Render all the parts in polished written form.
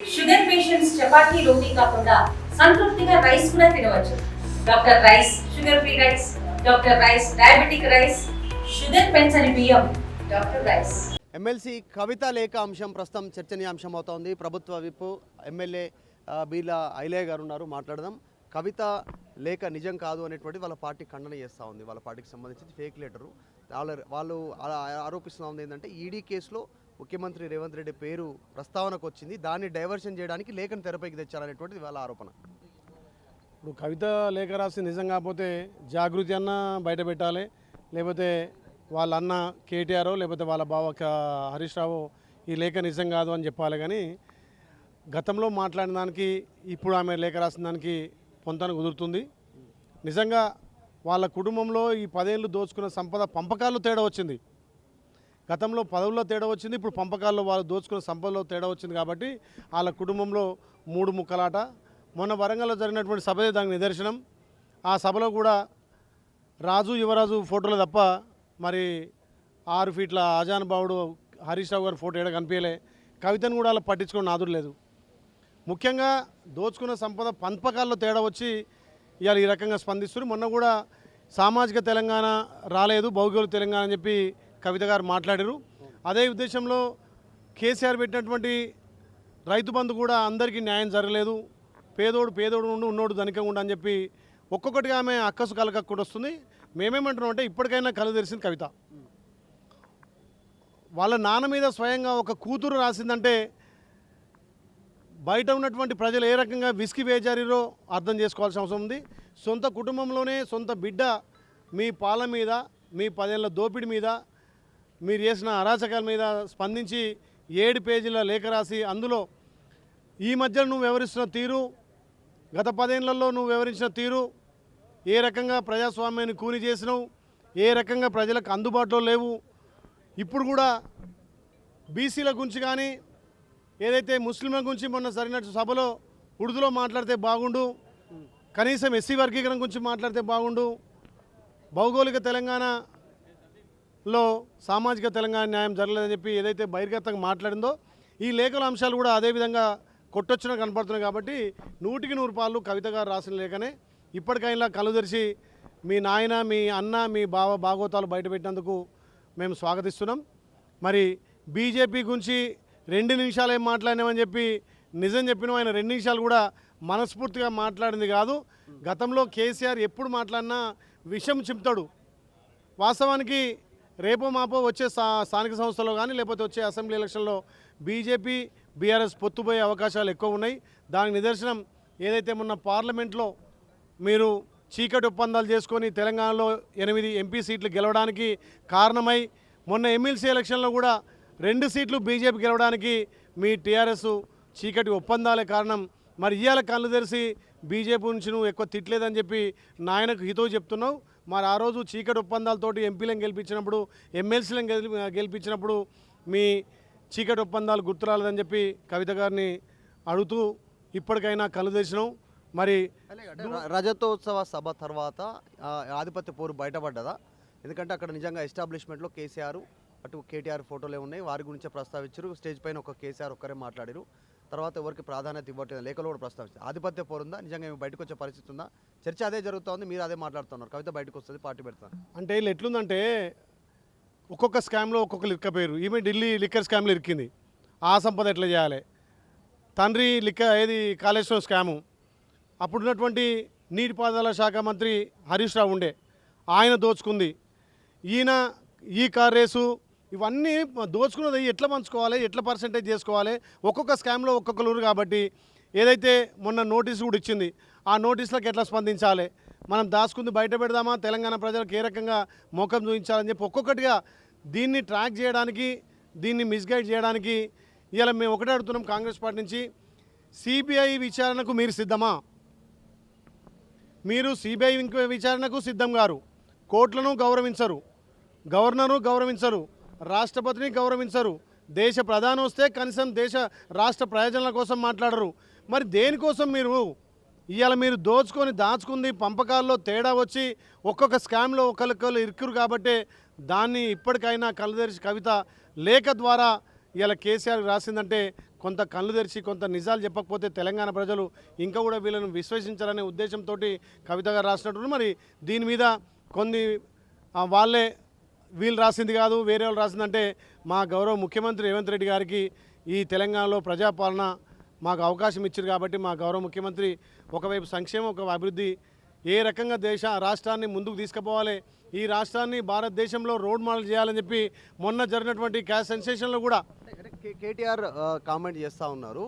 Sugar patients chapati రోటీ కాకుండా సంతృప్తిగా rice కూడా తినవచ్చు. Doctor rice, sugar free rice, doctor rice, diabetic rice, sugar పెంచని బియ్యం, డాక్టర్ రైస్. ఎమ్మెల్సీ కవిత లేఖ అంశం ప్రస్తుతం చర్చనీయాంశం అవుతోంది. ప్రభుత్వ విప్ ఎమ్మెల్యే బీర్ల ఐలయ్య గారు ఉన్నారు, మాట్లాడదాం. కవిత లేఖ నిజం కాదు అనేటువంటి వాళ్ళ పార్టీ ఖండన చేస్తూ ఉంది. వాళ్ళ పార్టీకి సంబంధించి ఫేక్ లెటరు వాళ్ళు ఆరోపిస్తూ ఉంది ఏంటంటే ఈడీ కేసులో ముఖ్యమంత్రి రేవంత్ రెడ్డి పేరు ప్రస్తావనకు వచ్చింది, దాన్ని డైవర్షన్ చేయడానికి లేఖను తెరపైకి తెచ్చారనేటువంటిది వాళ్ళ ఆరోపణ. ఇప్పుడు కవిత లేఖ రాసి నిజం కాకపోతే జాగృతి అన్న బయట పెట్టాలి, లేకపోతే వాళ్ళ అన్న కేటీఆర్ లేకపోతే వాళ్ళ బావ హరీష్ రావు ఈ లేఖ నిజం కాదు అని చెప్పాలి. కానీ గతంలో మాట్లాడిన దానికి ఇప్పుడు ఆమె లేఖ రాసిన దానికి పొంతన కుదురుతుంది. నిజంగా వాళ్ళ కుటుంబంలో ఈ 10 ఏళ్ళు దోచుకున్న సంపద పంపకాల్లో తేడా వచ్చింది. గతంలో పదవుల్లో తేడా వచ్చింది, ఇప్పుడు పంపకాల్లో వాళ్ళు దోచుకున్న సంపదలో తేడా వచ్చింది. కాబట్టి వాళ్ళ కుటుంబంలో 3 ముక్కలాట. మొన్న వరంగల్లో జరిగినటువంటి సభే దానికి నిదర్శనం. ఆ సభలో కూడా రాజు యువరాజు ఫోటోలు తప్ప మరి 6 ఫీట్ల ఆజానుభావుడు హరీష్ రావు గారి ఫోటో ఏడ కనిపించలే. కవితను కూడా అలా పట్టించుకుని నాదుడు లేదు. ముఖ్యంగా దోచుకున్న సంపద పంపకాల్లో తేడా వచ్చి ఇవాళ ఈ రకంగా స్పందిస్తున్నారు. మొన్న కూడా సామాజిక తెలంగాణ రాలేదు, భౌగోళిక తెలంగాణ అని చెప్పి కవిత గారు మాట్లాడారు. అదే ఉద్దేశంలో కేసీఆర్ పెట్టినటువంటి రైతు బంధు కూడా అందరికీ న్యాయం జరగలేదు, పేదోడు ఉండు, ఉన్నోడు ధనికంగా ఉండు అని చెప్పి ఒక్కొక్కటిగా ఆమె అక్కసు కలకక్కూడ వస్తుంది. మేమేమంటున్నాం అంటే ఇప్పటికైనా కళ్ళు తెరిసింది కవిత. వాళ్ళ నాన్న మీద స్వయంగా ఒక కూతురు రాసిందంటే బయట ఉన్నటువంటి ప్రజలు ఏ రకంగా విసికి వేజారిరో అర్థం చేసుకోవాల్సిన అవసరం ఉంది. సొంత కుటుంబంలోనే సొంత బిడ్డ మీ పాలన మీద, మీ 10 ఏళ్ల దోపిడీ మీద, మీరు చేసిన అరాచకాల మీద స్పందించి 7 పేజీల లేఖ రాసి అందులో ఈ మధ్యలో నువ్వు వ్యవహరిస్తున్న తీరు, గత 10 ఏళ్లలో నువ్వు వ్యవహరించిన తీరు, ఏ రకంగా ప్రజాస్వామ్యాన్ని కూని చేసినావు, ఏ రకంగా ప్రజలకు అందుబాటులో లేవు, ఇప్పుడు కూడా బీసీల గురించి కానీ ఏదైతే ముస్లింల గురించి మొన్న జరిగినట్టు సభలో ఉర్దూలో మాట్లాడితే బాగుండు, కనీసం ఎస్సీ వర్గీకరణ గురించి మాట్లాడితే బాగుండు, భౌగోళిక తెలంగాణలో సామాజిక తెలంగాణ న్యాయం జరగలేదని చెప్పి ఏదైతే బహిర్గతంగా మాట్లాడిందో ఈ లేఖల అంశాలు కూడా అదేవిధంగా కొట్టొచ్చిన కనపడుతున్నాయి. కాబట్టి 100కి 100 పాలు కవిత గారు రాసిన లేఖనే. ఇప్పటికైనా కళ్ళు తెరిచి మీ నాయన, మీ అన్న, మీ బావ భాగవతాలు బయటపెట్టినందుకు మేము స్వాగతిస్తున్నాం. మరి బీజేపీ గురించి 2 నిమిషాలు ఏం మాట్లాడినామని చెప్పి నిజం చెప్పిన ఆయన 2 నిమిషాలు కూడా మనస్ఫూర్తిగా మాట్లాడింది కాదు. గతంలో కేసీఆర్ ఎప్పుడు మాట్లాడినా విషం చింపుతాడు. వాస్తవానికి రేపో మాపో వచ్చే స్థానిక సంస్థలో కానీ లేకపోతే వచ్చే అసెంబ్లీ ఎలక్షన్లో బీజేపీ బీఆర్ఎస్ పొత్తుపోయే అవకాశాలు ఎక్కువ ఉన్నాయి. దానికి నిదర్శనం ఏదైతే మొన్న పార్లమెంట్లో మీరు చీకటి ఒప్పందాలు చేసుకొని తెలంగాణలో 8 ఎంపీ సీట్లు గెలవడానికి కారణమై, మొన్న ఎమ్మెల్సీ ఎలక్షన్లో కూడా 2 సీట్లు బీజేపీ గెలవడానికి మీ టీఆర్ఎస్ చీకటి ఒప్పందాలే కారణం. మరి ఇవాళ కళ్ళు తెరిచి బీజేపీ నుంచి నువ్వు ఎక్కువ తిట్టలేదని చెప్పి నాయనకు హితవు చెప్తున్నావు. మరి ఆ రోజు చీకటి ఒప్పందాలతోటి ఎంపీలను గెలిపించినప్పుడు, ఎమ్మెల్సీలను గెలిపించినప్పుడు మీ చీకటి ఒప్పందాలు గుర్తురాలేదని చెప్పి కవిత గారిని అడుగుతూ ఇప్పటికైనా కళ్ళు తెరిచినావు. మరి రజతోత్సవ సభ తర్వాత ఆధిపత్య పోరు బయటపడ్డదా? ఎందుకంటే అక్కడ నిజంగా ఎస్టాబ్లిష్మెంట్లో కేసీఆర్ అటు కేటీఆర్ ఫోటోలే ఉన్నాయి, వారి గురించి ప్రస్తావించారు. స్టేజ్ పైన ఒక కేసీఆర్ ఒక్కరే మాట్లాడారు, తర్వాత ఎవరికి ప్రాధాన్యత ఇవ్వట్లేదు, లేఖలో కూడా ప్రస్తావించారు. ఆధిపత్య పోరుందా? నిజంగా బయటకు వచ్చే పరిస్థితి ఉందా? చర్చ అదే జరుగుతోంది, మీరు అదే మాట్లాడుతున్నారు. కవిత బయటకు వస్తుంది, పార్టీ పెడతాను అంటే వీళ్ళు ఎట్లుందంటే ఒక్కొక్క స్కామ్లో ఒక్కొక్క లిక్క పేరు. ఈమె ఢిల్లీ లిక్కర్ స్కామ్లో ఇరికింది, ఆ సంపద ఎట్లా చేయాలి. తండ్రి ఏది కాళేశ్వరం స్కాము, అప్పుడున్నటువంటి నీటిపారుదల శాఖ మంత్రి హరీష్ రావు ఉండే, ఆయన దోచుకుంది. ఈయన ఈ కార్ రేసు, ఇవన్నీ దోచుకున్నది ఎట్లా పంచుకోవాలి, ఎట్లా పర్సెంటేజ్ చేసుకోవాలి, ఒక్కొక్క స్కామ్లో ఒక్కొక్కరు. కాబట్టి ఏదైతే మొన్న నోటీసు కూడా ఇచ్చింది, ఆ నోటీసులకు ఎట్లా స్పందించాలి, మనం దాచుకుంది బయట పెడదామా, తెలంగాణ ప్రజలకు ఏ రకంగా మోకం చూపించాలని చెప్పి ఒక్కొక్కటిగా దీన్ని ట్రాక్ చేయడానికి, దీన్ని మిస్గైడ్ చేయడానికి ఇవాళ మేము ఒకటే అడుగుతున్నాం కాంగ్రెస్ పార్టీ నుంచి. సిబిఐ విచారణకు మీరు సిద్ధమా? మీరు సిబిఐ విచారణకు సిద్ధం గారు, కోర్టులను గౌరవించరు, గవర్నరు గౌరవించరు, రాష్ట్రపతిని గౌరవించరు, దేశ ప్రధాని వస్తే కనీసం దేశ రాష్ట్ర ప్రయోజనాల కోసం మాట్లాడరు. మరి దేనికోసం ఇవాళ మీరు దాచుకుంది పంపకాల్లో తేడా వచ్చి ఒక్కొక్క స్కామ్లో ఒకరికొకరు ఇరుకురు. కాబట్టి దాన్ని ఇప్పటికైనా కళ్ళు తెరిచి కవిత లేఖ ద్వారా ఇలా కేసీఆర్ రాసిందంటే కొంత కళ్ళు తెరిచి కొంత నిజాలు చెప్పకపోతే తెలంగాణ ప్రజలు ఇంకా కూడా వీళ్ళను విశ్వసించాలనే ఉద్దేశంతో కవిత గారు రాసినట్టు. మరి దీని మీద కొన్ని వాళ్ళే వీళ్ళు రాసింది కాదు వేరే వాళ్ళు రాసిందంటే మా గౌరవ ముఖ్యమంత్రి రేవంత్ రెడ్డి గారికి ఈ తెలంగాణలో ప్రజాపాలన మాకు అవకాశం ఇచ్చారు కాబట్టి మా గౌరవ ముఖ్యమంత్రి ఒకవైపు సంక్షేమం ఒక అభివృద్ధి ఏ రకంగా రాష్ట్రాన్ని ముందుకు తీసుకుపోవాలి, ఈ రాష్ట్రాన్ని భారతదేశంలో రోడ్ మోడల్ చేయాలని చెప్పి మొన్న జరిగినటువంటి క్యాష్ సెన్సేషన్లో కూడా కేటీఆర్ కామెంట్ చేస్తూ ఉన్నారు.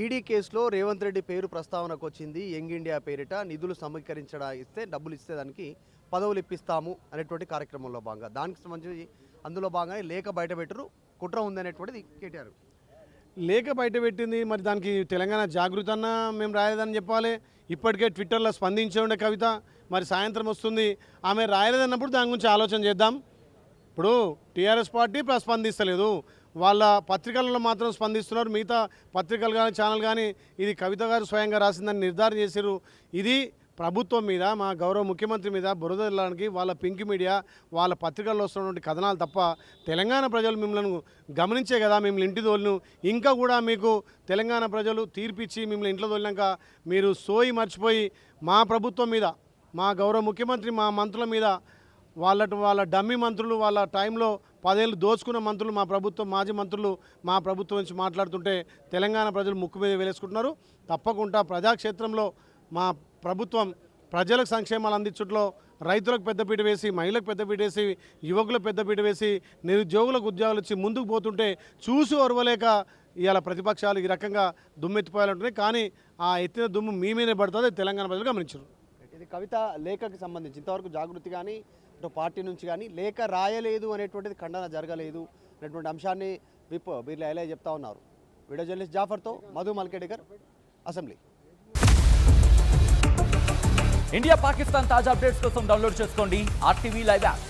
ఈడీ కేసులో రేవంత్ రెడ్డి పేరు ప్రస్తావనకు వచ్చింది. యంగ్ ఇండియా పేరిట నిధులు సమీకరించడం డబ్బులు ఇస్తే దానికి పదవులు ఇప్పిస్తాము అనేటువంటి కార్యక్రమంలో భాగంగా దానికి సంబంధించి అందులో భాగంగా లేఖ బయటపెట్టరు కుట్ర ఉంది అనేటువంటిది కేటీఆర్ లేఖ బయటపెట్టింది. మరి దానికి తెలంగాణ జాగృతి అన్న మేము రాయలేదని చెప్పాలి. ఇప్పటికే ట్విట్టర్లో స్పందించే ఉండే కవిత, మరి సాయంత్రం వస్తుంది, ఆమె రాయలేదన్నప్పుడు దాని గురించి ఆలోచన చేద్దాం. ఇప్పుడు టీఆర్ఎస్ పార్టీ స్పందిస్తలేదు, వాళ్ళ పత్రికలలో మాత్రం స్పందిస్తున్నారు. మిగతా పత్రికలు కానీ ఛానల్ కానీ ఇది కవిత గారు స్వయంగా రాసిందని నిర్ధారణ చేశారు. ఇది ప్రభుత్వం మీద మా గౌరవ ముఖ్యమంత్రి మీద బురద వెళ్ళడానికి వాళ్ళ పింక్ మీడియా వాళ్ళ పత్రికల్లో వస్తున్నటువంటి కథనాలు తప్ప తెలంగాణ ప్రజలు మిమ్మల్ని గమనించే కదా మిమ్మల్ని ఇంటి తోలిను. ఇంకా కూడా మీకు తెలంగాణ ప్రజలు తీర్పిచ్చి మిమ్మల్ని ఇంట్లో తోలినాక మీరు సోయి మర్చిపోయి మా ప్రభుత్వం మీద మా గౌరవ ముఖ్యమంత్రి మా మంత్రుల మీద వాళ్ళ డమ్మీ మంత్రులు వాళ్ళ టైంలో 10 ఏళ్ళు దోచుకున్న మంత్రులు మా ప్రభుత్వం మాజీ మంత్రులు మా ప్రభుత్వం నుంచి మాట్లాడుతుంటే తెలంగాణ ప్రజలు ముక్కు మీద వేలేసుకుంటున్నారు. తప్పకుండా ప్రజాక్షేత్రంలో మా ప్రభుత్వం ప్రజలకు సంక్షేమాలు అందించట్లో రైతులకు పెద్దపీట వేసి మహిళలకు పెద్దపీట వేసి యువకులకు పెద్దపీట వేసి నిరుద్యోగులకు ఉద్యోగాలు ఇచ్చి ముందుకు పోతుంటే చూసి ఓర్వలేక ఇవాళ ప్రతిపక్షాలు ఈ రకంగా దుమ్మెత్తిపోయాలంటున్నాయి. కానీ ఆ ఎత్తిన దుమ్ము మీ మీదే పడుతుంది, తెలంగాణ ప్రజలు గమనించారు. ఇది కవిత లేఖకు సంబంధించి ఇంతవరకు జాగృతి కానీ ఇటు పార్టీ నుంచి కానీ లేఖ రాయలేదు అనేటువంటిది ఖండన జరగలేదు అనేటువంటి అంశాన్ని విప్ బీర్లా ఐలయ్య చెప్తా ఉన్నారు. వీడియో జర్నలిస్ట్ జాఫర్తో మధు మల్కేడికర్, అసెంబ్లీ. ఇండియా పాకిస్తాన్ తాజా అప్డేట్స్ కోసం డౌన్లోడ్ చేసుకోండి RTV లైవ్ యాప్.